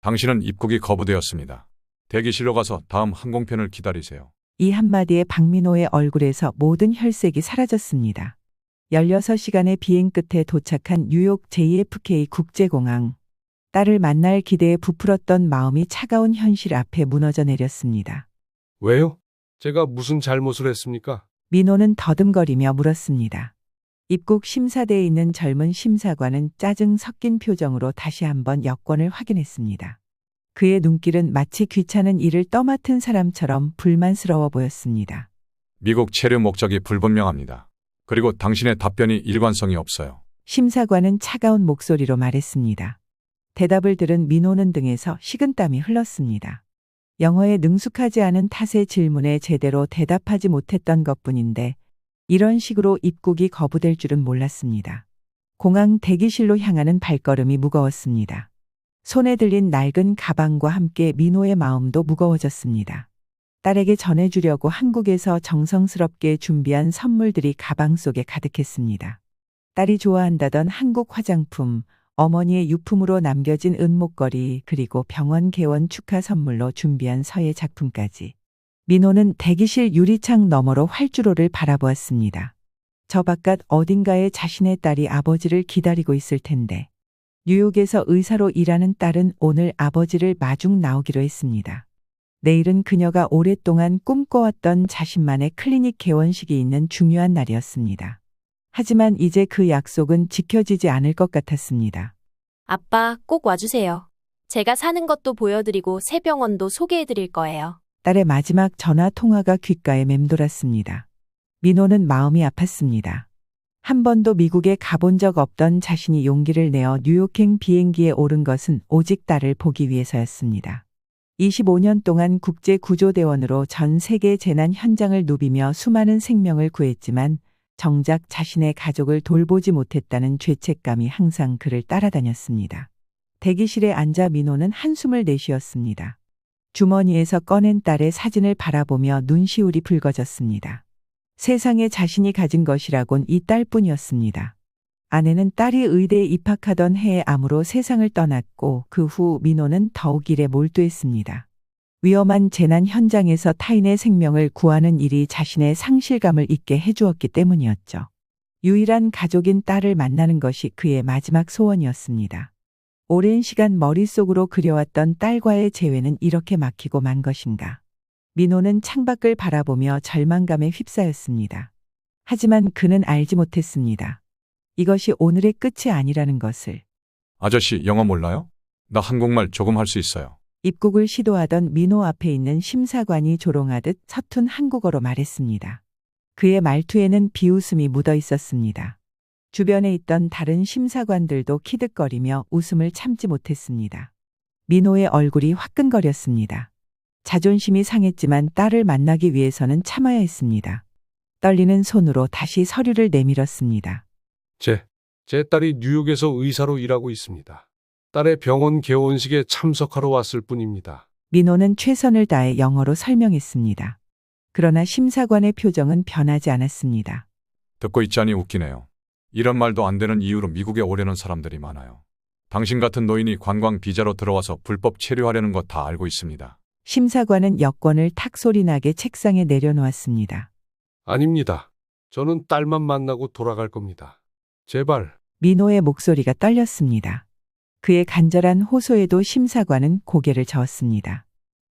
당신은 입국이 거부되었습니다. 대기실로 가서 다음 항공편을 기다리세요. 이 한마디에 박민호의 얼굴에서 모든 혈색이 사라졌습니다. 16시간의 비행 끝에 도착한 뉴욕 JFK 국제공항. 딸을 만날 기대에 부풀었던 마음이 차가운 현실 앞에 무너져 내렸습니다. 왜요? 제가 무슨 잘못을 했습니까? 민호는 더듬거리며 물었습니다. 입국 심사대에 있는 젊은 심사관은 짜증 섞인 표정으로 다시 한번 여권을 확인했습니다. 그의 눈길은 마치 귀찮은 일을 떠맡은 사람처럼 불만스러워 보였습니다. 미국 체류 목적이 불분명합니다. 그리고 당신의 답변이 일관성이 없어요. 심사관은 차가운 목소리로 말했습니다. 대답을 들은 민호는 등에서 식은땀이 흘렀습니다. 영어에 능숙하지 않은 탓에 질문에 제대로 대답하지 못했던 것뿐인데 이런 식으로 입국이 거부될 줄은 몰랐습니다. 공항 대기실로 향하는 발걸음이 무거웠습니다. 손에 들린 낡은 가방과 함께 민호의 마음도 무거워졌습니다. 딸에게 전해주려고 한국에서 정성스럽게 준비한 선물들이 가방 속에 가득했습니다. 딸이 좋아한다던 한국 화장품, 어머니의 유품으로 남겨진 은목걸이, 그리고 병원 개원 축하 선물로 준비한 서예 작품까지. 민호는 대기실 유리창 너머로 활주로를 바라보았습니다. 저 바깥 어딘가에 자신의 딸이 아버지를 기다리고 있을 텐데. 뉴욕에서 의사로 일하는 딸은 오늘 아버지를 마중 나오기로 했습니다. 내일은 그녀가 오랫동안 꿈꿔왔던 자신만의 클리닉 개원식이 있는 중요한 날이었습니다. 하지만 이제 그 약속은 지켜지지 않을 것 같았습니다. 아빠, 꼭 와주세요. 제가 사는 것도 보여드리고 새 병원도 소개해드릴 거예요. 딸의 마지막 전화 통화가 귓가에 맴돌았습니다. 민호는 마음이 아팠습니다. 한 번도 미국에 가본 적 없던 자신이 용기를 내어 뉴욕행 비행기에 오른 것은 오직 딸을 보기 위해서였습니다. 25년 동안 국제구조대원으로 전 세계 재난 현장을 누비며 수많은 생명을 구했지만 정작 자신의 가족을 돌보지 못했다는 죄책감이 항상 그를 따라다녔습니다. 대기실에 앉아 민호는 한숨을 내쉬었습니다. 주머니에서 꺼낸 딸의 사진을 바라보며 눈시울이 붉어졌습니다. 세상에 자신이 가진 것이라곤 이 딸뿐이었습니다. 아내는 딸이 의대에 입학하던 해에 암으로 세상을 떠났고 그 후 민호는 더욱 일에 몰두했습니다. 위험한 재난 현장에서 타인의 생명을 구하는 일이 자신의 상실감을 잊게 해주었기 때문이었죠. 유일한 가족인 딸을 만나는 것이 그의 마지막 소원이었습니다. 오랜 시간 머릿속으로 그려왔던 딸과의 재회는 이렇게 막히고 만 것인가. 민호는 창밖을 바라보며 절망감에 휩싸였습니다. 하지만 그는 알지 못했습니다. 이것이 오늘의 끝이 아니라는 것을. 아저씨 영어 몰라요? 나 한국말 조금 할 수 있어요. 입국을 시도하던 민호 앞에 있는 심사관이 조롱하듯 서툰 한국어로 말했습니다. 그의 말투에는 비웃음이 묻어 있었습니다. 주변에 있던 다른 심사관들도 키득거리며 웃음을 참지 못했습니다. 민호의 얼굴이 화끈거렸습니다. 자존심이 상했지만 딸을 만나기 위해서는 참아야 했습니다. 떨리는 손으로 다시 서류를 내밀었습니다. 제 딸이 뉴욕에서 의사로 일하고 있습니다. 딸의 병원 개원식에 참석하러 왔을 뿐입니다. 민호는 최선을 다해 영어로 설명했습니다. 그러나 심사관의 표정은 변하지 않았습니다. 듣고 있자니 웃기네요. 이런 말도 안 되는 이유로 미국에 오려는 사람들이 많아요. 당신 같은 노인이 관광 비자로 들어와서 불법 체류하려는 거 다 알고 있습니다. 심사관은 여권을 탁 소리나게 책상에 내려놓았습니다. 아닙니다. 저는 딸만 만나고 돌아갈 겁니다. 제발. 민호의 목소리가 떨렸습니다. 그의 간절한 호소에도 심사관은 고개를 저었습니다.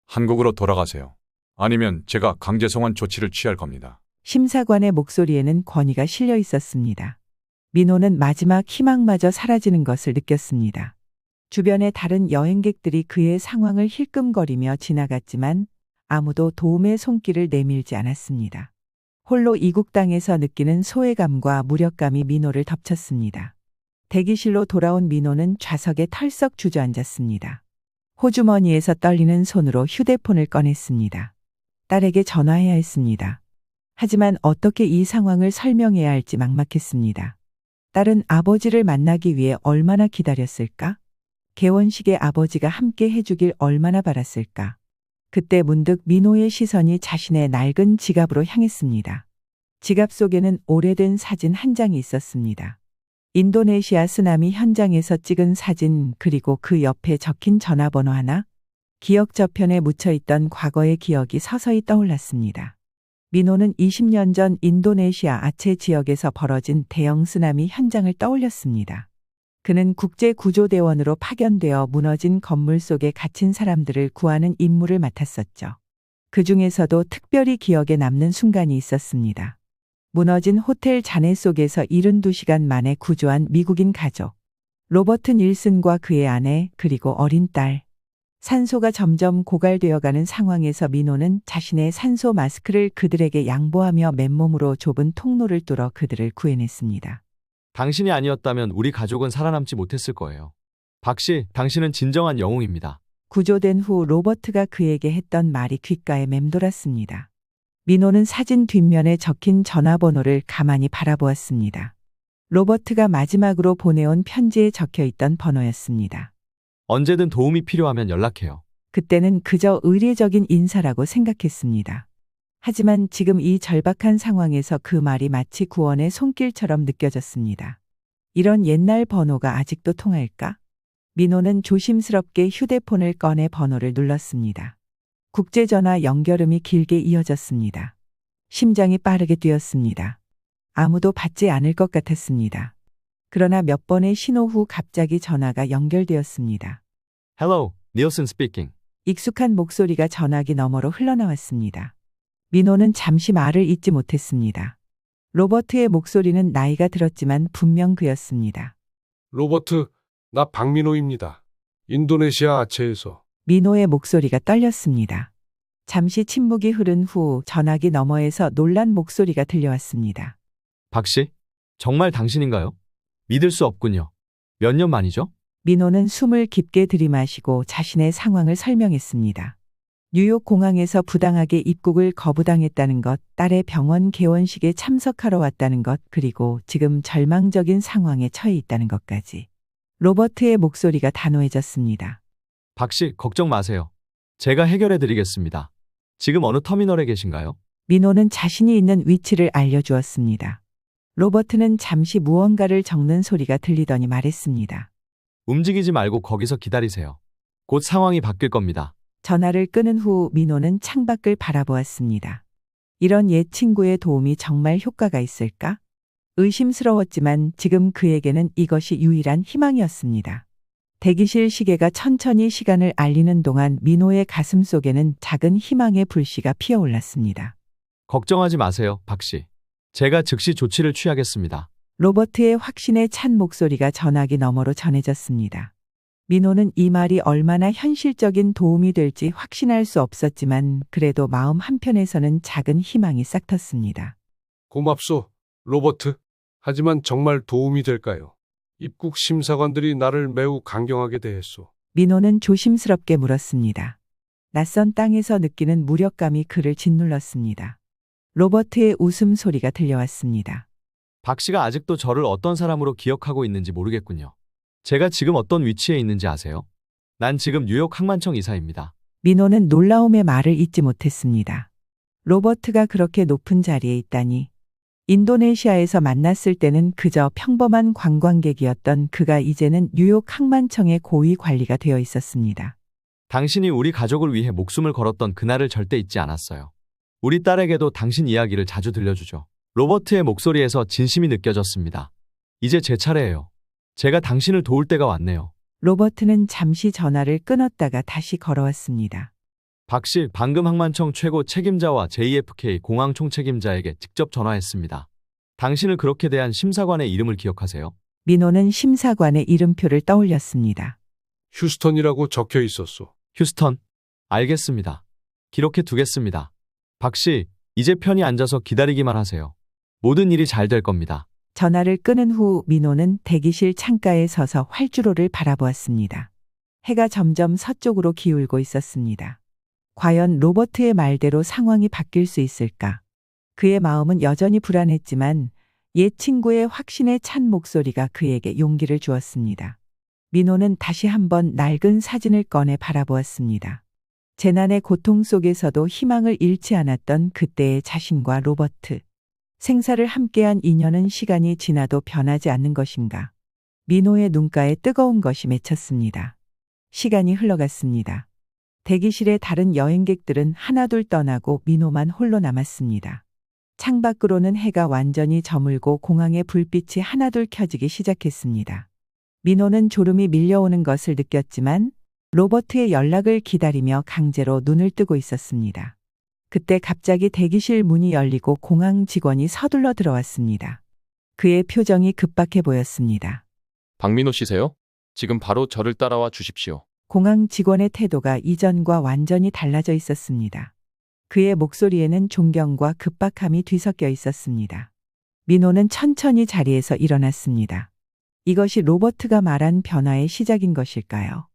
한국으로 돌아가세요. 아니면 제가 강제 송환 조치를 취할 겁니다. 심사관의 목소리에는 권위가 실려 있었습니다. 민호는 마지막 희망마저 사라지는 것을 느꼈습니다. 주변의 다른 여행객들이 그의 상황을 힐끔거리며 지나갔지만 아무도 도움의 손길을 내밀지 않았습니다. 홀로 이국 땅에서 느끼는 소외감과 무력감이 민호를 덮쳤습니다. 대기실로 돌아온 민호는 좌석에 털썩 주저앉았습니다. 호주머니에서 떨리는 손으로 휴대폰을 꺼냈습니다. 딸에게 전화해야 했습니다. 하지만 어떻게 이 상황을 설명해야 할지 막막했습니다. 딸은 아버지를 만나기 위해 얼마나 기다렸을까? 개원식에 아버지가 함께 해주길 얼마나 바랐을까? 그때 문득 민호의 시선이 자신의 낡은 지갑으로 향했습니다. 지갑 속에는 오래된 사진 한 장이 있었습니다. 인도네시아 쓰나미 현장에서 찍은 사진 그리고 그 옆에 적힌 전화번호 하나, 기억 저편에 묻혀있던 과거의 기억이 서서히 떠올랐습니다. 민호는 20년 전 인도네시아 아체 지역에서 벌어진 대형 쓰나미 현장을 떠올렸습니다. 그는 국제구조대원으로 파견되어 무너진 건물 속에 갇힌 사람들을 구하는 임무를 맡았었죠. 그 중에서도 특별히 기억에 남는 순간이 있었습니다. 무너진 호텔 잔해 속에서 72시간 만에 구조한 미국인 가족. 로버트 닐슨과 그의 아내 그리고 어린 딸. 산소가 점점 고갈되어가는 상황에서 민호는 자신의 산소 마스크를 그들에게 양보하며 맨몸으로 좁은 통로를 뚫어 그들을 구해냈습니다. 당신이 아니었다면 우리 가족은 살아남지 못했을 거예요. 박 씨, 당신은 진정한 영웅입니다. 구조된 후 로버트가 그에게 했던 말이 귓가에 맴돌았습니다. 민호는 사진 뒷면에 적힌 전화번호를 가만히 바라보았습니다. 로버트가 마지막으로 보내온 편지에 적혀 있던 번호였습니다. 언제든 도움이 필요하면 연락해요. 그때는 그저 의례적인 인사라고 생각했습니다. 하지만 지금 이 절박한 상황에서 그 말이 마치 구원의 손길처럼 느껴졌습니다. 이런 옛날 번호가 아직도 통할까? 민호는 조심스럽게 휴대폰을 꺼내 번호를 눌렀습니다. 국제전화 연결음이 길게 이어졌습니다. 심장이 빠르게 뛰었습니다. 아무도 받지 않을 것 같았습니다. 그러나 몇 번의 신호 후 갑자기 전화가 연결되었습니다. Hello, Nielsen speaking. 익숙한 목소리가 전화기 너머로 흘러나왔습니다. 민호는 잠시 말을 잇지 못했습니다. 로버트의 목소리는 나이가 들었지만 분명 그였습니다. 로버트, 나 박민호입니다. 인도네시아 아체에서. 민호의 목소리가 떨렸습니다. 잠시 침묵이 흐른 후 전화기 너머에서 놀란 목소리가 들려왔습니다. 박 씨, 정말 당신인가요? 믿을 수 없군요. 몇 년 만이죠? 민호는 숨을 깊게 들이마시고 자신의 상황을 설명했습니다. 뉴욕 공항에서 부당하게 입국을 거부당했다는 것, 딸의 병원 개원식에 참석하러 왔다는 것, 그리고 지금 절망적인 상황에 처해 있다는 것까지. 로버트의 목소리가 단호해졌습니다. 박 씨, 걱정 마세요. 제가 해결해 드리겠습니다. 지금 어느 터미널에 계신가요? 민호는 자신이 있는 위치를 알려주었습니다. 로버트는 잠시 무언가를 적는 소리가 들리더니 말했습니다. 움직이지 말고 거기서 기다리세요. 곧 상황이 바뀔 겁니다. 전화를 끊은 후 민호는 창밖을 바라보았습니다. 이런 옛 친구의 도움이 정말 효과가 있을까? 의심스러웠지만 지금 그에게는 이것이 유일한 희망이었습니다. 대기실 시계가 천천히 시간을 알리는 동안 민호의 가슴 속에는 작은 희망의 불씨가 피어올랐습니다. 걱정하지 마세요, 박 씨. 제가 즉시 조치를 취하겠습니다. 로버트의 확신에 찬 목소리가 전화기 너머로 전해졌습니다. 민호는 이 말이 얼마나 현실적인 도움이 될지 확신할 수 없었지만 그래도 마음 한편에서는 작은 희망이 싹텄습니다. 고맙소, 로버트. 하지만 정말 도움이 될까요? 입국 심사관들이 나를 매우 강경하게 대했소. 민호는 조심스럽게 물었습니다. 낯선 땅에서 느끼는 무력감이 그를 짓눌렀습니다. 로버트의 웃음소리가 들려왔습니다. 박 씨가 아직도 저를 어떤 사람으로 기억하고 있는지 모르겠군요. 제가 지금 어떤 위치에 있는지 아세요? 난 지금 뉴욕 항만청 이사입니다. 민호는 놀라움의 말을 잇지 못했습니다. 로버트가 그렇게 높은 자리에 있다니. 인도네시아에서 만났을 때는 그저 평범한 관광객이었던 그가 이제는 뉴욕 항만청의 고위 관리가 되어 있었습니다. 당신이 우리 가족을 위해 목숨을 걸었던 그날을 절대 잊지 않았어요. 우리 딸에게도 당신 이야기를 자주 들려주죠. 로버트의 목소리에서 진심이 느껴졌습니다. 이제 제 차례예요. 제가 당신을 도울 때가 왔네요. 로버트는 잠시 전화를 끊었다가 다시 걸어왔습니다. 박 씨, 방금 항만청 최고 책임자와 JFK 공항 총책임자에게 직접 전화했습니다. 당신을 그렇게 대한 심사관의 이름을 기억하세요? 민호는 심사관의 이름표를 떠올렸습니다. 휴스턴이라고 적혀 있었소. 휴스턴. 알겠습니다. 기록해 두겠습니다. 박 씨, 이제 편히 앉아서 기다리기만 하세요. 모든 일이 잘 될 겁니다. 전화를 끊은 후 민호는 대기실 창가에 서서 활주로를 바라보았습니다. 해가 점점 서쪽으로 기울고 있었습니다. 과연 로버트의 말대로 상황이 바뀔 수 있을까? 그의 마음은 여전히 불안했지만 옛 친구의 확신에 찬 목소리가 그에게 용기를 주었습니다. 민호는 다시 한번 낡은 사진을 꺼내 바라보았습니다. 재난의 고통 속에서도 희망을 잃지 않았던 그때의 자신과 로버트. 생사를 함께한 인연은 시간이 지나도 변하지 않는 것인가. 민호의 눈가에 뜨거운 것이 맺혔습니다. 시간이 흘러갔습니다. 대기실의 다른 여행객들은 하나둘 떠나고 민호만 홀로 남았습니다. 창밖으로는 해가 완전히 저물고 공항의 불빛이 하나둘 켜지기 시작했습니다. 민호는 졸음이 밀려오는 것을 느꼈지만 로버트의 연락을 기다리며 강제로 눈을 뜨고 있었습니다. 그때 갑자기 대기실 문이 열리고 공항 직원이 서둘러 들어왔습니다. 그의 표정이 급박해 보였습니다. 박민호 씨세요? 지금 바로 저를 따라와 주십시오. 공항 직원의 태도가 이전과 완전히 달라져 있었습니다. 그의 목소리에는 존경과 급박함이 뒤섞여 있었습니다. 민호는 천천히 자리에서 일어났습니다. 이것이 로버트가 말한 변화의 시작인 것일까요?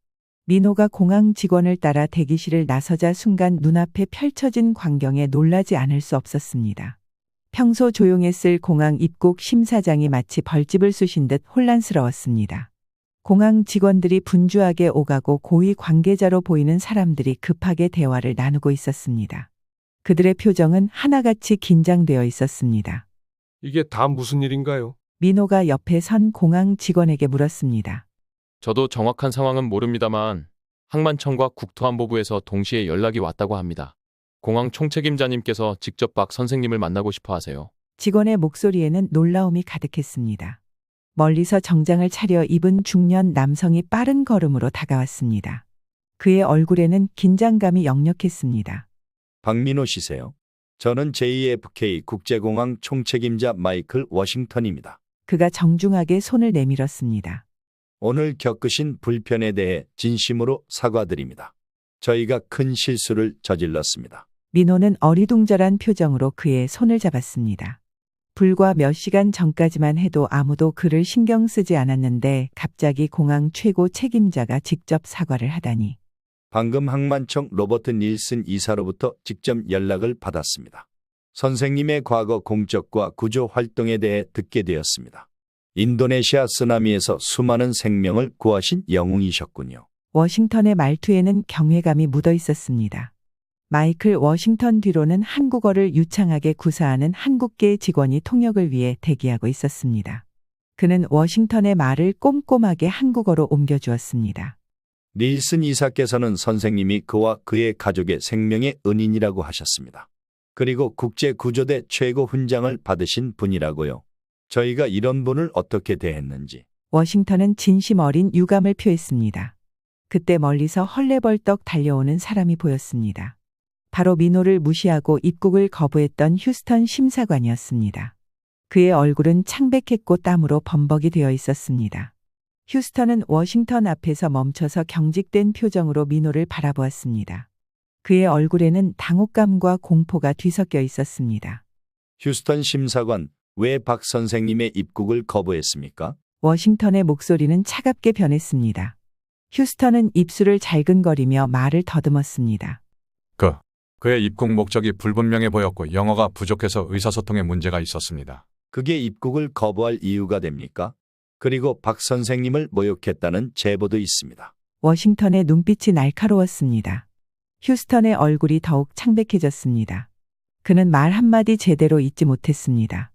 민호가 공항 직원을 따라 대기실을 나서자 순간 눈앞에 펼쳐진 광경에 놀라지 않을 수 없었습니다. 평소 조용했을 공항 입국 심사장이 마치 벌집을 쑤신 듯 혼란스러웠습니다. 공항 직원들이 분주하게 오가고 고위 관계자로 보이는 사람들이 급하게 대화를 나누고 있었습니다. 그들의 표정은 하나같이 긴장되어 있었습니다. 이게 다 무슨 일인가요? 민호가 옆에 선 공항 직원에게 물었습니다. 저도 정확한 상황은 모릅니다만 항만청과 국토안보부에서 동시에 연락이 왔다고 합니다. 공항 총책임자님께서 직접 박 선생님을 만나고 싶어 하세요. 직원의 목소리에는 놀라움이 가득했습니다. 멀리서 정장을 차려 입은 중년 남성이 빠른 걸음으로 다가왔습니다. 그의 얼굴에는 긴장감이 역력했습니다. 박민호 씨세요? 저는 JFK 국제공항 총책임자 마이클 워싱턴입니다. 그가 정중하게 손을 내밀었습니다. 오늘 겪으신 불편에 대해 진심으로 사과드립니다. 저희가 큰 실수를 저질렀습니다. 민호는 어리둥절한 표정으로 그의 손을 잡았습니다. 불과 몇 시간 전까지만 해도 아무도 그를 신경 쓰지 않았는데 갑자기 공항 최고 책임자가 직접 사과를 하다니. 방금 항만청 로버트 닐슨 이사로부터 직접 연락을 받았습니다. 선생님의 과거 공적과 구조 활동에 대해 듣게 되었습니다. 인도네시아 쓰나미에서 수많은 생명을 구하신 영웅이셨군요. 워싱턴의 말투에는 경외감이 묻어 있었습니다. 마이클 워싱턴 뒤로는 한국어를 유창하게 구사하는 한국계 직원이 통역을 위해 대기하고 있었습니다. 그는 워싱턴의 말을 꼼꼼하게 한국어로 옮겨주었습니다. 닐슨 이사께서는 선생님이 그와 그의 가족의 생명의 은인이라고 하셨습니다. 그리고 국제구조대 최고 훈장을 받으신 분이라고요. 저희가 이런 분을 어떻게 대했는지. 워싱턴은 진심 어린 유감을 표했습니다. 그때 멀리서 헐레벌떡 달려오는 사람이 보였습니다. 바로 민호를 무시하고 입국을 거부했던 휴스턴 심사관이었습니다. 그의 얼굴은 창백했고 땀으로 범벅이 되어 있었습니다. 휴스턴은 워싱턴 앞에서 멈춰서 경직된 표정으로 민호를 바라보았습니다. 그의 얼굴에는 당혹감과 공포가 뒤섞여 있었습니다. 휴스턴 심사관, 왜 박 선생님의 입국을 거부했습니까? 워싱턴의 목소리는 차갑게 변했습니다. 휴스턴은 입술을 잘근거리며 말을 더듬었습니다. 그의 입국 목적이 불분명해 보였고 영어가 부족해서 의사소통에 문제가 있었습니다. 그게 입국을 거부할 이유가 됩니까? 그리고 박 선생님을 모욕했다는 제보도 있습니다. 워싱턴의 눈빛이 날카로웠습니다. 휴스턴의 얼굴이 더욱 창백해졌습니다. 그는 말 한마디 제대로 잇지 못했습니다.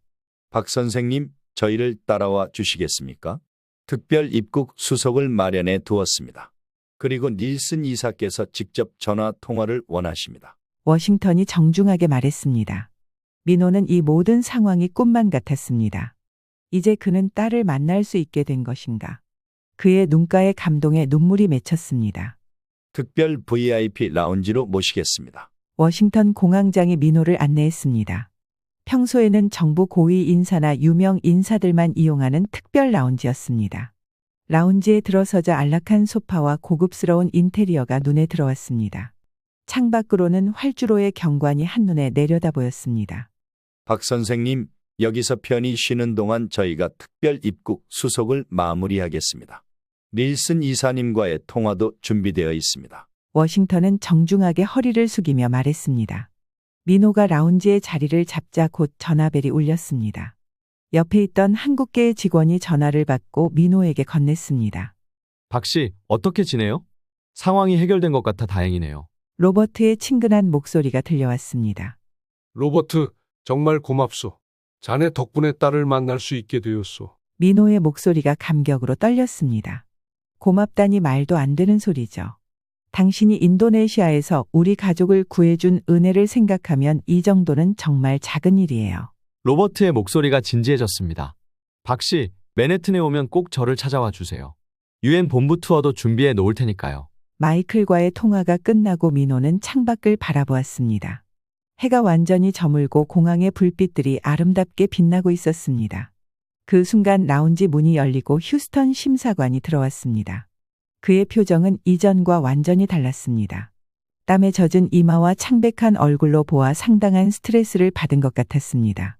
박 선생님, 저희를 따라와 주시겠습니까? 특별 입국 수속을 마련해 두었습니다. 그리고 닐슨 이사께서 직접 전화 통화를 원하십니다. 워싱턴이 정중하게 말했습니다. 민호는 이 모든 상황이 꿈만 같았습니다. 이제 그는 딸을 만날 수 있게 된 것인가. 그의 눈가에 감동의 눈물이 맺혔습니다. 특별 VIP 라운지로 모시겠습니다. 워싱턴 공항장이 민호를 안내했습니다. 평소에는 정부 고위 인사나 유명 인사들만 이용하는 특별 라운지였습니다. 라운지에 들어서자 안락한 소파와 고급스러운 인테리어가 눈에 들어왔습니다. 창밖으로는 활주로의 경관이 한눈에 내려다 보였습니다. 박 선생님, 여기서 편히 쉬는 동안 저희가 특별 입국 수속을 마무리하겠습니다. 닐슨 이사님과의 통화도 준비되어 있습니다. 워싱턴은 정중하게 허리를 숙이며 말했습니다. 민호가 라운지의 자리를 잡자 곧 전화벨이 울렸습니다. 옆에 있던 한국계 직원이 전화를 받고 민호에게 건넸습니다. 박 씨, 어떻게 지내요? 상황이 해결된 것 같아 다행이네요. 로버트의 친근한 목소리가 들려왔습니다. 로버트, 정말 고맙소. 자네 덕분에 딸을 만날 수 있게 되었소. 민호의 목소리가 감격으로 떨렸습니다. 고맙다니 말도 안 되는 소리죠. 당신이 인도네시아에서 우리 가족을 구해준 은혜를 생각하면 이 정도는 정말 작은 일이에요. 로버트의 목소리가 진지해졌습니다. 박 씨, 맨해튼에 오면 꼭 저를 찾아와 주세요. 유엔 본부 투어도 준비해 놓을 테니까요. 마이클과의 통화가 끝나고 민호는 창밖을 바라보았습니다. 해가 완전히 저물고 공항의 불빛들이 아름답게 빛나고 있었습니다. 그 순간 라운지 문이 열리고 휴스턴 심사관이 들어왔습니다. 그의 표정은 이전과 완전히 달랐습니다. 땀에 젖은 이마와 창백한 얼굴로 보아 상당한 스트레스를 받은 것 같았습니다.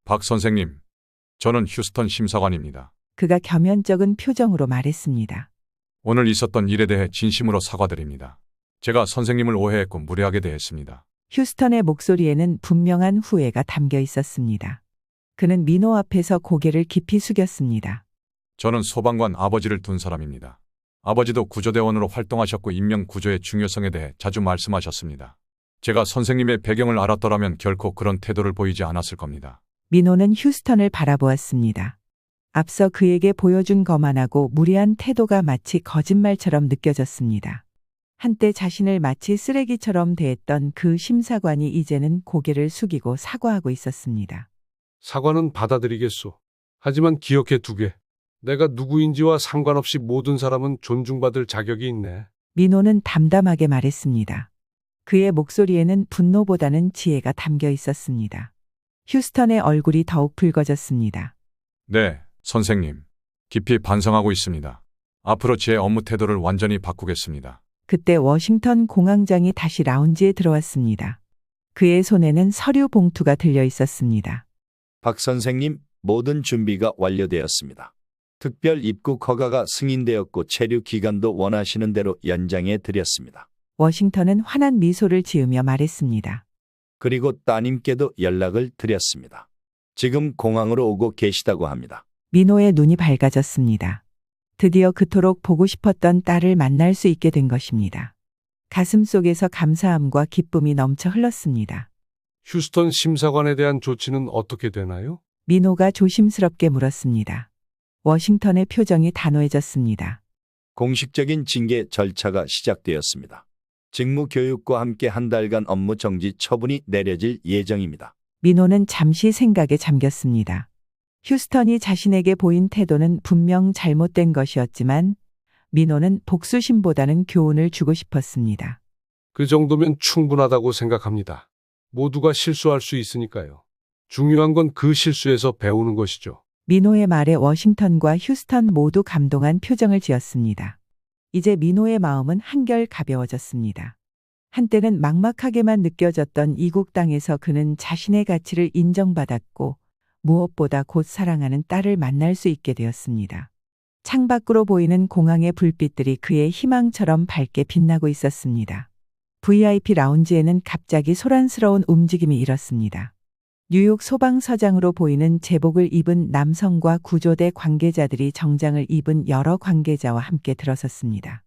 박 선생님, 저는 휴스턴 심사관입니다. 그가 겸연쩍은 표정으로 말했습니다. 오늘 있었던 일에 대해 진심으로 사과드립니다. 제가 선생님을 오해했고 무례하게 대했습니다. 휴스턴의 목소리에는 분명한 후회가 담겨 있었습니다. 그는 민호 앞에서 고개를 깊이 숙였습니다. 저는 소방관 아버지를 둔 사람입니다. 아버지도 구조대원으로 활동하셨고 인명 구조의 중요성에 대해 자주 말씀하셨습니다. 제가 선생님의 배경을 알았더라면 결코 그런 태도를 보이지 않았을 겁니다. 민호는 휴스턴을 바라보았습니다. 앞서 그에게 보여준 거만하고 무례한 태도가 마치 거짓말처럼 느껴졌습니다. 한때 자신을 마치 쓰레기처럼 대했던 그 심사관이 이제는 고개를 숙이고 사과하고 있었습니다. 사과는 받아들이겠소. 하지만 기억해 두게. 내가 누구인지와 상관없이 모든 사람은 존중받을 자격이 있네. 민호는 담담하게 말했습니다. 그의 목소리에는 분노보다는 지혜가 담겨 있었습니다. 휴스턴의 얼굴이 더욱 붉어졌습니다. 네, 선생님. 깊이 반성하고 있습니다. 앞으로 제 업무 태도를 완전히 바꾸겠습니다. 그때 워싱턴 공항장이 다시 라운지에 들어왔습니다. 그의 손에는 서류 봉투가 들려 있었습니다. 박 선생님, 모든 준비가 완료되었습니다. 특별 입국 허가가 승인되었고 체류 기간도 원하시는 대로 연장해 드렸습니다. 워싱턴은 환한 미소를 지으며 말했습니다. 그리고 따님께도 연락을 드렸습니다. 지금 공항으로 오고 계시다고 합니다. 민호의 눈이 밝아졌습니다. 드디어 그토록 보고 싶었던 딸을 만날 수 있게 된 것입니다. 가슴 속에서 감사함과 기쁨이 넘쳐 흘렀습니다. 휴스턴 심사관에 대한 조치는 어떻게 되나요? 민호가 조심스럽게 물었습니다. 워싱턴의 표정이 단호해졌습니다. 공식적인 징계 절차가 시작되었습니다. 직무 교육과 함께 한 달간 업무 정지 처분이 내려질 예정입니다. 민호는 잠시 생각에 잠겼습니다. 휴스턴이 자신에게 보인 태도는 분명 잘못된 것이었지만 민호는 복수심보다는 교훈을 주고 싶었습니다. 그 정도면 충분하다고 생각합니다. 모두가 실수할 수 있으니까요. 중요한 건 그 실수에서 배우는 것이죠. 민호의 말에 워싱턴과 휴스턴 모두 감동한 표정을 지었습니다. 이제 민호의 마음은 한결 가벼워졌습니다. 한때는 막막하게만 느껴졌던 이국 땅에서 그는 자신의 가치를 인정받았고 무엇보다 곧 사랑하는 딸을 만날 수 있게 되었습니다. 창밖으로 보이는 공항의 불빛들이 그의 희망처럼 밝게 빛나고 있었습니다. VIP 라운지에는 갑자기 소란스러운 움직임이 일었습니다. 뉴욕 소방서장으로 보이는 제복을 입은 남성과 구조대 관계자들이 정장을 입은 여러 관계자와 함께 들어섰습니다.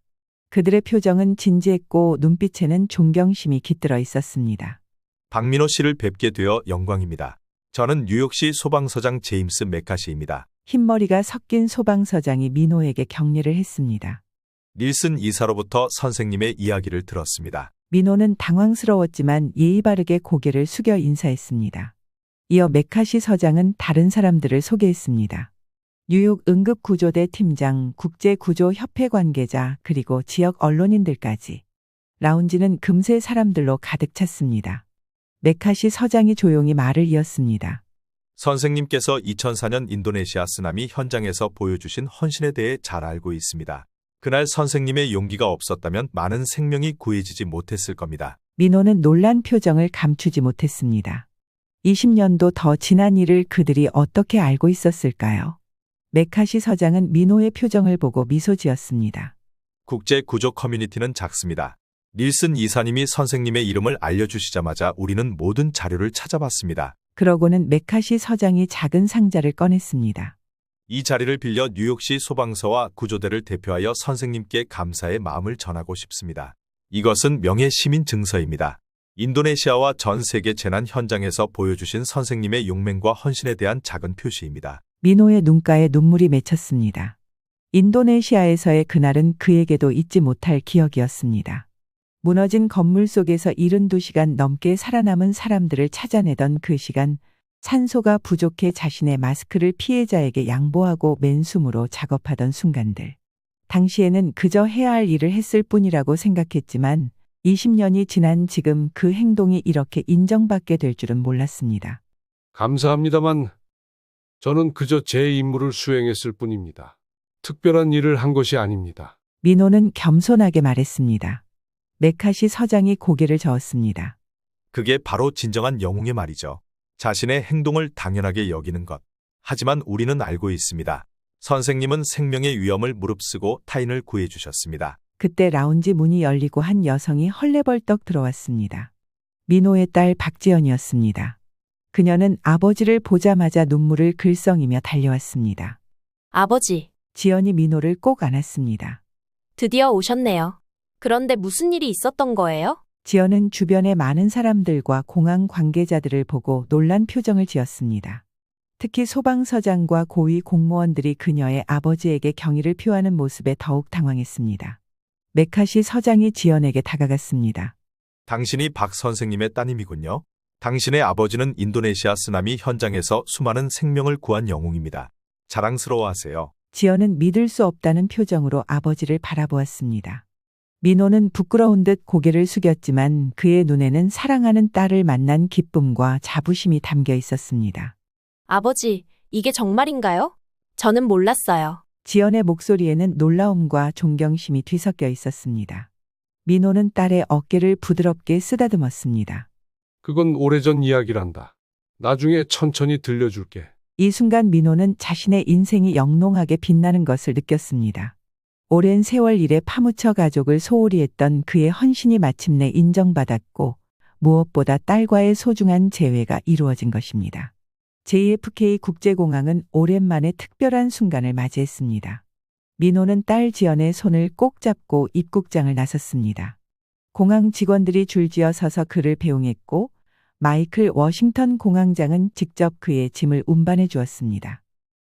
그들의 표정은 진지했고 눈빛에는 존경심이 깃들어 있었습니다. 박민호 씨를 뵙게 되어 영광입니다. 저는 뉴욕시 소방서장 제임스 메카시입니다. 흰머리가 섞인 소방서장이 민호에게 격려를 했습니다. 닐슨 이사로부터 선생님의 이야기를 들었습니다. 민호는 당황스러웠지만 예의 바르게 고개를 숙여 인사했습니다. 이어 메카시 서장은 다른 사람들을 소개했습니다. 뉴욕 응급구조대 팀장, 국제구조협회 관계자, 그리고 지역 언론인들까지. 라운지는 금세 사람들로 가득 찼습니다. 메카시 서장이 조용히 말을 이었습니다. 선생님께서 2004년 인도네시아 쓰나미 현장에서 보여주신 헌신에 대해 잘 알고 있습니다. 그날 선생님의 용기가 없었다면 많은 생명이 구해지지 못했을 겁니다. 민호는 놀란 표정을 감추지 못했습니다. 20년도 더 지난 일을 그들이 어떻게 알고 있었을까요? 메카시 서장은 민호의 표정을 보고 미소 지었습니다. 국제 구조 커뮤니티는 작습니다. 닐슨 이사님이 선생님의 이름을 알려주시자마자 우리는 모든 자료를 찾아봤습니다. 그러고는 메카시 서장이 작은 상자를 꺼냈습니다. 이 자리를 빌려 뉴욕시 소방서와 구조대를 대표하여 선생님께 감사의 마음을 전하고 싶습니다. 이것은 명예 시민 증서입니다. 인도네시아와 전 세계 재난 현장에서 보여주신 선생님의 용맹과 헌신에 대한 작은 표시입니다. 민호의 눈가에 눈물이 맺혔습니다. 인도네시아에서의 그날은 그에게도 잊지 못할 기억이었습니다. 무너진 건물 속에서 72시간 넘게 살아남은 사람들을 찾아내던 그 시간, 산소가 부족해 자신의 마스크를 피해자에게 양보하고 맨숨으로 작업하던 순간들. 당시에는 그저 해야 할 일을 했을 뿐이라고 생각했지만 20년이 지난 지금 그 행동이 이렇게 인정받게 될 줄은 몰랐습니다. 감사합니다만 저는 그저 제 임무를 수행했을 뿐입니다. 특별한 일을 한 것이 아닙니다. 민호는 겸손하게 말했습니다. 메카시 서장이 고개를 저었습니다. 그게 바로 진정한 영웅의 말이죠. 자신의 행동을 당연하게 여기는 것. 하지만 우리는 알고 있습니다. 선생님은 생명의 위험을 무릅쓰고 타인을 구해주셨습니다. 그때 라운지 문이 열리고 한 여성이 헐레벌떡 들어왔습니다. 민호의 딸 박지연이었습니다. 그녀는 아버지를 보자마자 눈물을 글썽이며 달려왔습니다. 아버지, 지연이 민호를 꼭 안았습니다. 드디어 오셨네요. 그런데 무슨 일이 있었던 거예요? 지연은 주변의 많은 사람들과 공항 관계자들을 보고 놀란 표정을 지었습니다. 특히 소방서장과 고위 공무원들이 그녀의 아버지에게 경의를 표하는 모습에 더욱 당황했습니다. 메카시 서장이 지연에게 다가갔습니다. 당신이 박 선생님의 따님이군요. 당신의 아버지는 인도네시아 쓰나미 현장에서 수많은 생명을 구한 영웅입니다. 자랑스러워하세요. 지연은 믿을 수 없다는 표정으로 아버지를 바라보았습니다. 민호는 부끄러운 듯 고개를 숙였지만 그의 눈에는 사랑하는 딸을 만난 기쁨과 자부심이 담겨 있었습니다. 아버지, 이게 정말인가요? 저는 몰랐어요. 지연의 목소리에는 놀라움과 존경심이 뒤섞여 있었습니다. 민호는 딸의 어깨를 부드럽게 쓰다듬었습니다. 그건 오래전 이야기란다. 나중에 천천히 들려줄게. 이 순간 민호는 자신의 인생이 영롱하게 빛나는 것을 느꼈습니다. 오랜 세월 일에 파묻혀 가족을 소홀히 했던 그의 헌신이 마침내 인정받았고 무엇보다 딸과의 소중한 재회가 이루어진 것입니다. JFK 국제공항은 오랜만에 특별한 순간을 맞이했습니다. 민호는 딸 지연의 손을 꼭 잡고 입국장을 나섰습니다. 공항 직원들이 줄지어 서서 그를 배웅했고 마이클 워싱턴 공항장은 직접 그의 짐을 운반해 주었습니다.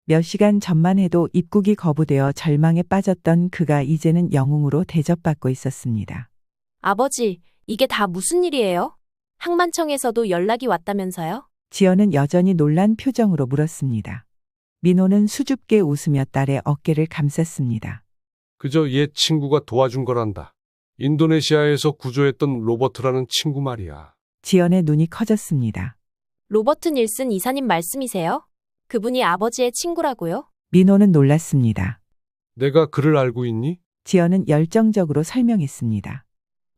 몇 시간 전만 해도 입국이 거부되어 절망에 빠졌던 그가 이제는 영웅으로 대접받고 있었습니다. 아버지, 이게 다 무슨 일이에요? 항만청에서도 연락이 왔다면서요? 지연은 여전히 놀란 표정으로 물었습니다. 민호는 수줍게 웃으며 딸의 어깨를 감쌌습니다. 그저 옛 친구가 도와준 거란다. 인도네시아에서 구조했던 로버트라는 친구 말이야. 지연의 눈이 커졌습니다. 로버트 닐슨 이사님 말씀이세요? 그분이 아버지의 친구라고요? 민호는 놀랐습니다. 내가 그를 알고 있니? 지연은 열정적으로 설명했습니다.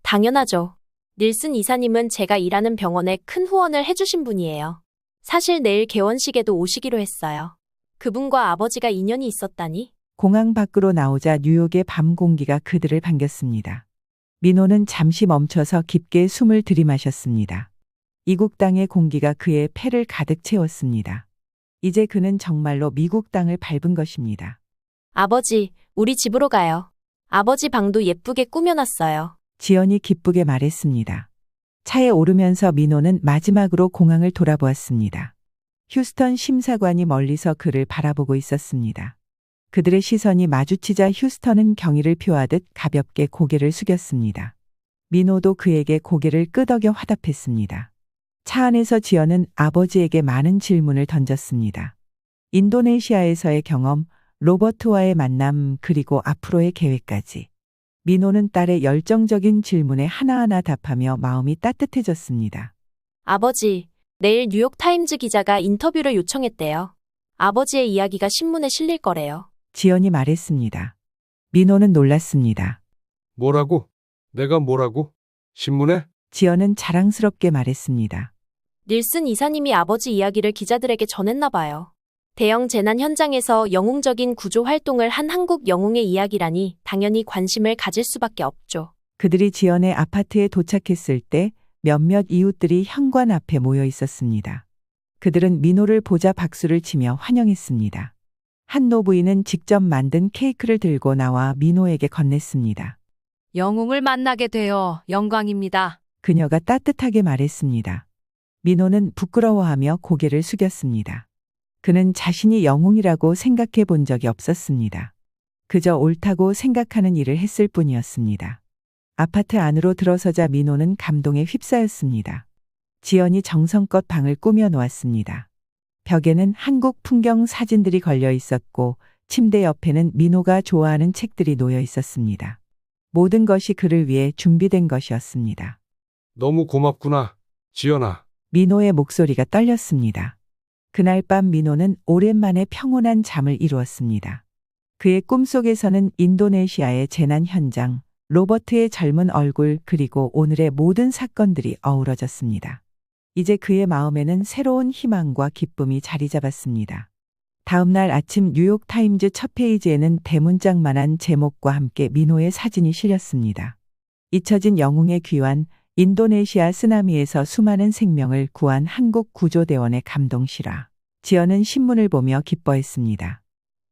당연하죠. 닐슨 이사님은 제가 일하는 병원에 큰 후원을 해주신 분이에요. 사실 내일 개원식에도 오시기로 했어요. 그분과 아버지가 인연이 있었다니. 공항 밖으로 나오자 뉴욕의 밤 공기가 그들을 반겼습니다. 민호는 잠시 멈춰서 깊게 숨을 들이마셨습니다. 이국 땅의 공기가 그의 폐를 가득 채웠습니다. 이제 그는 정말로 미국 땅을 밟은 것입니다. 아버지, 우리 집으로 가요. 아버지 방도 예쁘게 꾸며놨어요. 지연이 기쁘게 말했습니다. 차에 오르면서 민호는 마지막으로 공항을 돌아보았습니다. 휴스턴 심사관이 멀리서 그를 바라보고 있었습니다. 그들의 시선이 마주치자 휴스턴은 경의를 표하듯 가볍게 고개를 숙였습니다. 민호도 그에게 고개를 끄덕여 화답했습니다. 차 안에서 지연은 아버지에게 많은 질문을 던졌습니다. 인도네시아에서의 경험, 로버트와의 만남, 그리고 앞으로의 계획까지. 민호는 딸의 열정적인 질문에 하나하나 답하며 마음이 따뜻해졌습니다. 아버지, 내일 뉴욕타임즈 기자가 인터뷰를 요청했대요. 아버지의 이야기가 신문에 실릴 거래요. 지연이 말했습니다. 민호는 놀랐습니다. 뭐라고? 내가 뭐라고? 신문에? 지연은 자랑스럽게 말했습니다. 닐슨 이사님이 아버지 이야기를 기자들에게 전했나 봐요. 대형 재난 현장에서 영웅적인 구조 활동을 한 한국 영웅의 이야기라니 당연히 관심을 가질 수밖에 없죠. 그들이 지연의 아파트에 도착했을 때 몇몇 이웃들이 현관 앞에 모여 있었습니다. 그들은 민호를 보자 박수를 치며 환영했습니다. 한 노부인은 직접 만든 케이크를 들고 나와 민호에게 건넸습니다. 영웅을 만나게 되어 영광입니다. 그녀가 따뜻하게 말했습니다. 민호는 부끄러워하며 고개를 숙였습니다. 그는 자신이 영웅이라고 생각해 본 적이 없었습니다. 그저 옳다고 생각하는 일을 했을 뿐이었습니다. 아파트 안으로 들어서자 민호는 감동에 휩싸였습니다. 지연이 정성껏 방을 꾸며 놓았습니다. 벽에는 한국 풍경 사진들이 걸려 있었고 침대 옆에는 민호가 좋아하는 책들이 놓여 있었습니다. 모든 것이 그를 위해 준비된 것이었습니다. 너무 고맙구나, 지연아. 민호의 목소리가 떨렸습니다. 그날 밤 민호는 오랜만에 평온한 잠을 이루었습니다. 그의 꿈속에서는 인도네시아의 재난 현장, 로버트의 젊은 얼굴 그리고 오늘의 모든 사건들이 어우러졌습니다. 이제 그의 마음에는 새로운 희망과 기쁨이 자리 잡았습니다. 다음 날 아침 뉴욕타임즈 첫 페이지에는 대문짝만한 제목과 함께 민호의 사진이 실렸습니다. 잊혀진 영웅의 귀환, 인도네시아 쓰나미에서 수많은 생명을 구한 한국 구조대원의 감동 실화. 지연은 신문을 보며 기뻐했습니다.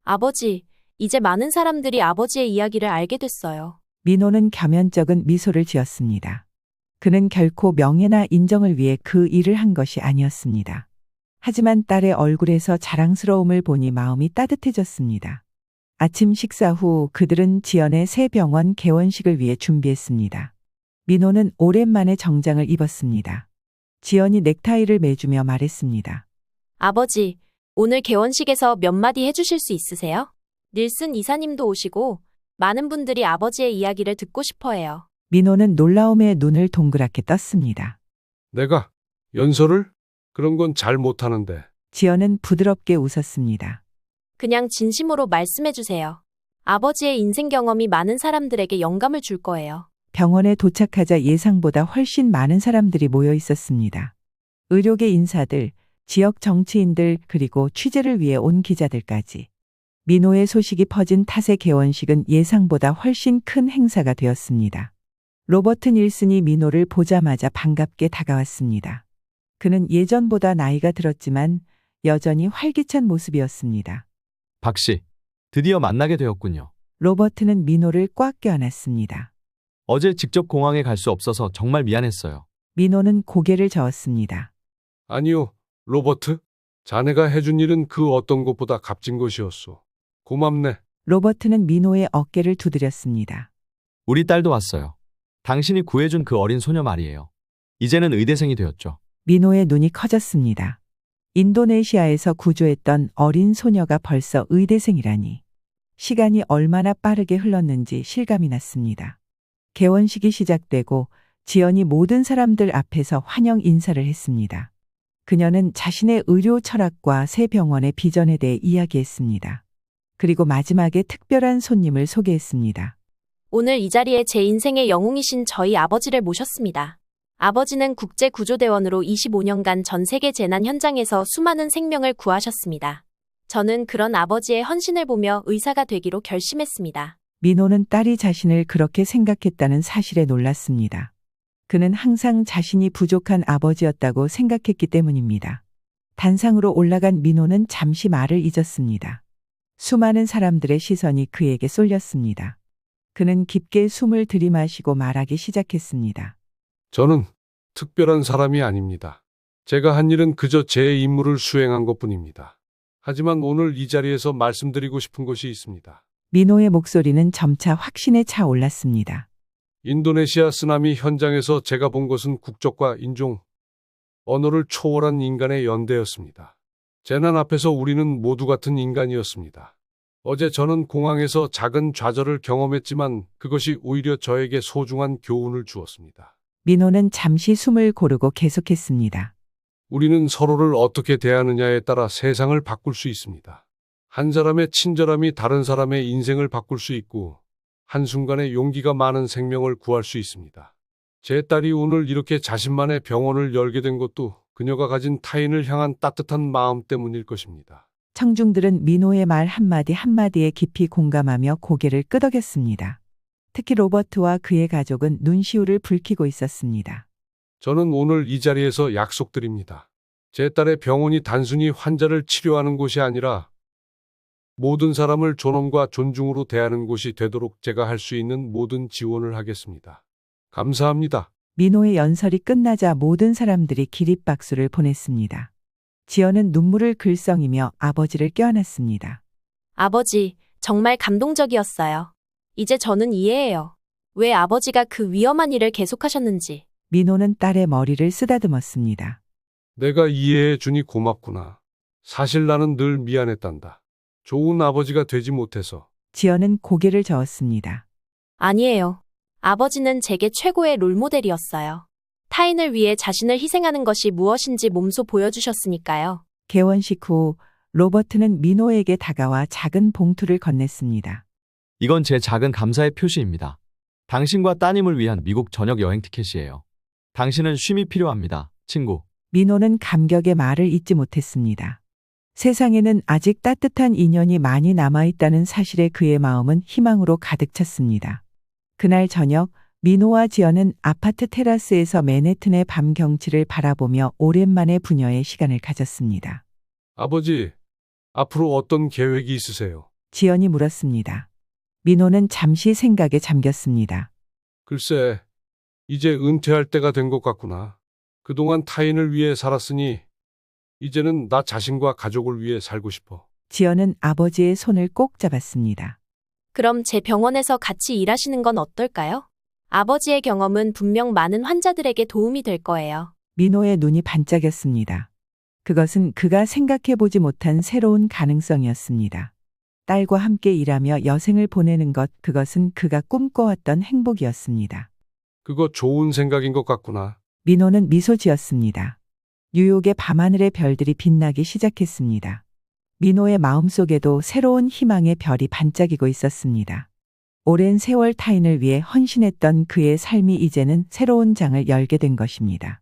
아버지, 이제 많은 사람들이 아버지의 이야기를 알게 됐어요. 민호는 겸연쩍은 미소를 지었습니다. 그는 결코 명예나 인정을 위해 그 일을 한 것이 아니었습니다. 하지만 딸의 얼굴에서 자랑스러움을 보니 마음이 따뜻해졌습니다. 아침 식사 후 그들은 지연의 새 병원 개원식을 위해 준비했습니다. 민호는 오랜만에 정장을 입었습니다. 지연이 넥타이를 매주며 말했습니다. 아버지, 오늘 개원식에서 몇 마디 해주실 수 있으세요? 닐슨 이사님도 오시고 많은 분들이 아버지의 이야기를 듣고 싶어 해요. 민호는 놀라움에 눈을 동그랗게 떴습니다. 내가 연설을? 그런 건 잘 못하는데. 지연은 부드럽게 웃었습니다. 그냥 진심으로 말씀해 주세요. 아버지의 인생 경험이 많은 사람들에게 영감을 줄 거예요. 병원에 도착하자 예상보다 훨씬 많은 사람들이 모여 있었습니다. 의료계 인사들, 지역 정치인들, 그리고 취재를 위해 온 기자들까지. 민호의 소식이 퍼진 탓에 개원식은 예상보다 훨씬 큰 행사가 되었습니다. 로버트 닐슨이 민호를 보자마자 반갑게 다가왔습니다. 그는 예전보다 나이가 들었지만 여전히 활기찬 모습이었습니다. 박 씨, 드디어 만나게 되었군요. 로버트는 민호를 꽉 껴안았습니다. 어제 직접 공항에 갈 수 없어서 정말 미안했어요. 민호는 고개를 저었습니다. 아니요, 로버트. 자네가 해준 일은 그 어떤 것보다 값진 것이었소. 고맙네. 로버트는 민호의 어깨를 두드렸습니다. 우리 딸도 왔어요. 당신이 구해준 그 어린 소녀 말이에요. 이제는 의대생이 되었죠. 민호의 눈이 커졌습니다. 인도네시아에서 구조했던 어린 소녀가 벌써 의대생이라니. 시간이 얼마나 빠르게 흘렀는지 실감이 났습니다. 개원식이 시작되고 지연이 모든 사람들 앞에서 환영 인사를 했습니다. 그녀는 자신의 의료 철학과 새 병원의 비전에 대해 이야기했습니다. 그리고 마지막에 특별한 손님을 소개했습니다. 오늘 이 자리에 제 인생의 영웅이신 저희 아버지를 모셨습니다. 아버지는 국제구조대원으로 25년간 전 세계 재난 현장에서 수많은 생명을 구하셨습니다. 저는 그런 아버지의 헌신을 보며 의사가 되기로 결심했습니다. 민호는 딸이 자신을 그렇게 생각했다는 사실에 놀랐습니다. 그는 항상 자신이 부족한 아버지였다고 생각했기 때문입니다. 단상으로 올라간 민호는 잠시 말을 잊었습니다. 수많은 사람들의 시선이 그에게 쏠렸습니다. 그는 깊게 숨을 들이마시고 말하기 시작했습니다. 저는 특별한 사람이 아닙니다. 제가 한 일은 그저 제 임무를 수행한 것뿐입니다. 하지만 오늘 이 자리에서 말씀드리고 싶은 것이 있습니다. 민호의 목소리는 점차 확신에 차 올랐습니다. 인도네시아 쓰나미 현장에서 제가 본 것은 국적과 인종, 언어를 초월한 인간의 연대였습니다. 재난 앞에서 우리는 모두 같은 인간이었습니다. 어제 저는 공항에서 작은 좌절을 경험했지만 그것이 오히려 저에게 소중한 교훈을 주었습니다. 민호는 잠시 숨을 고르고 계속했습니다. 우리는 서로를 어떻게 대하느냐에 따라 세상을 바꿀 수 있습니다. 한 사람의 친절함이 다른 사람의 인생을 바꿀 수 있고 한순간에 용기가 많은 생명을 구할 수 있습니다. 제 딸이 오늘 이렇게 자신만의 병원을 열게 된 것도 그녀가 가진 타인을 향한 따뜻한 마음 때문일 것입니다. 청중들은 민호의 말 한마디 한마디에 깊이 공감하며 고개를 끄덕였습니다. 특히 로버트와 그의 가족은 눈시울을 붉히고 있었습니다. 저는 오늘 이 자리에서 약속드립니다. 제 딸의 병원이 단순히 환자를 치료하는 곳이 아니라 모든 사람을 존엄과 존중으로 대하는 곳이 되도록 제가 할 수 있는 모든 지원을 하겠습니다. 감사합니다. 민호의 연설이 끝나자 모든 사람들이 기립박수를 보냈습니다. 지연은 눈물을 글썽이며 아버지를 껴안았습니다. 아버지, 정말 감동적이었어요. 이제 저는 이해해요. 왜 아버지가 그 위험한 일을 계속하셨는지. 민호는 딸의 머리를 쓰다듬었습니다. 내가 이해해 주니 고맙구나. 사실 나는 늘 미안했단다. 좋은 아버지가 되지 못해서. 지연은 고개를 저었습니다. 아니에요. 아버지는 제게 최고의 롤모델이었어요. 타인을 위해 자신을 희생하는 것이 무엇인지 몸소 보여주셨으니까요. 개원식 후 로버트는 민호에게 다가와 작은 봉투를 건넸습니다. 이건 제 작은 감사의 표시입니다. 당신과 따님을 위한 미국 전역 여행 티켓이에요. 당신은 쉼이 필요합니다, 친구. 민호는 감격의 말을 잇지 못했습니다. 세상에는 아직 따뜻한 인연이 많이 남아있다는 사실에 그의 마음은 희망으로 가득 찼습니다. 그날 저녁 민호와 지연은 아파트 테라스에서 맨해튼의 밤 경치를 바라보며 오랜만에 부녀의 시간을 가졌습니다. 아버지, 앞으로 어떤 계획이 있으세요? 지연이 물었습니다. 민호는 잠시 생각에 잠겼습니다. 글쎄, 이제 은퇴할 때가 된 것 같구나. 그동안 타인을 위해 살았으니 이제는 나 자신과 가족을 위해 살고 싶어. 지연은 아버지의 손을 꼭 잡았습니다. 그럼 제 병원에서 같이 일하시는 건 어떨까요? 아버지의 경험은 분명 많은 환자들에게 도움이 될 거예요. 민호의 눈이 반짝였습니다. 그것은 그가 생각해보지 못한 새로운 가능성이었습니다. 딸과 함께 일하며 여생을 보내는 것, 그것은 그가 꿈꿔왔던 행복이었습니다. 그거 좋은 생각인 것 같구나. 민호는 미소 지었습니다. 뉴욕의 밤하늘의 별들이 빛나기 시작했습니다. 민호의 마음속에도 새로운 희망의 별이 반짝이고 있었습니다. 오랜 세월 타인을 위해 헌신했던 그의 삶이 이제는 새로운 장을 열게 된 것입니다.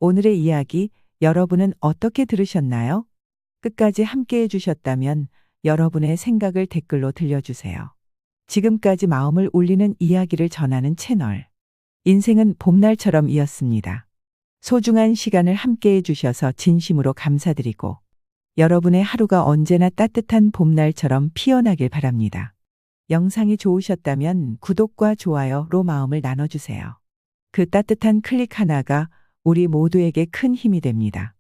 오늘의 이야기, 여러분은 어떻게 들으셨나요? 끝까지 함께 해주셨다면 여러분의 생각을 댓글로 들려주세요. 지금까지 마음을 울리는 이야기를 전하는 채널. 인생은 봄날처럼이었습니다. 소중한 시간을 함께 해주셔서 진심으로 감사드리고 여러분의 하루가 언제나 따뜻한 봄날처럼 피어나길 바랍니다. 영상이 좋으셨다면 구독과 좋아요로 마음을 나눠주세요. 그 따뜻한 클릭 하나가 우리 모두에게 큰 힘이 됩니다.